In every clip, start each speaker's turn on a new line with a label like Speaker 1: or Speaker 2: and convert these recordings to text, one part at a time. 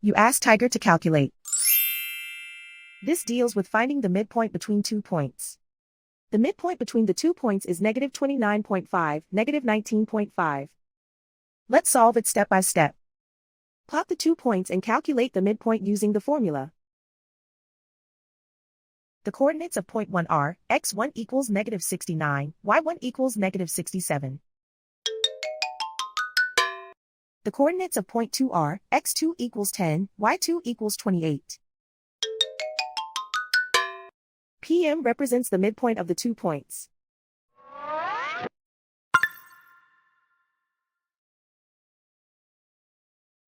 Speaker 1: You ask Tiger to calculate. This deals with finding the midpoint between 2 points. The midpoint between the 2 points is negative 29.5, negative 19.5. Let's solve it step by step. Plot the 2 points and calculate the midpoint using the formula. The coordinates of point 1 are, x1 equals negative 69, y1 equals negative 67. The coordinates of point 2 are, x2 equals 10, y2 equals 28. PM represents the midpoint of the 2 points.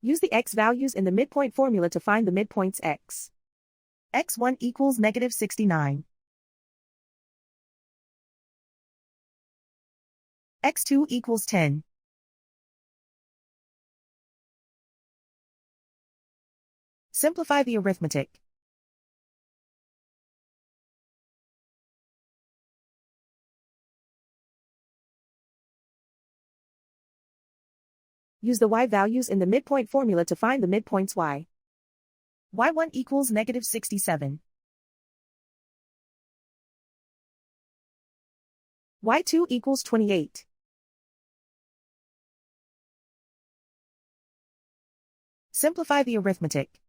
Speaker 1: Use the x values in the midpoint formula to find the midpoints x. x1 equals negative 69. x2 equals 10. Simplify the arithmetic. Use the y values in the midpoint formula to find the midpoints y. y1 equals negative 67. y2 equals 28. Simplify the arithmetic.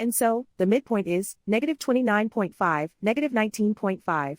Speaker 1: And so, the midpoint is negative 29.5, negative 19.5.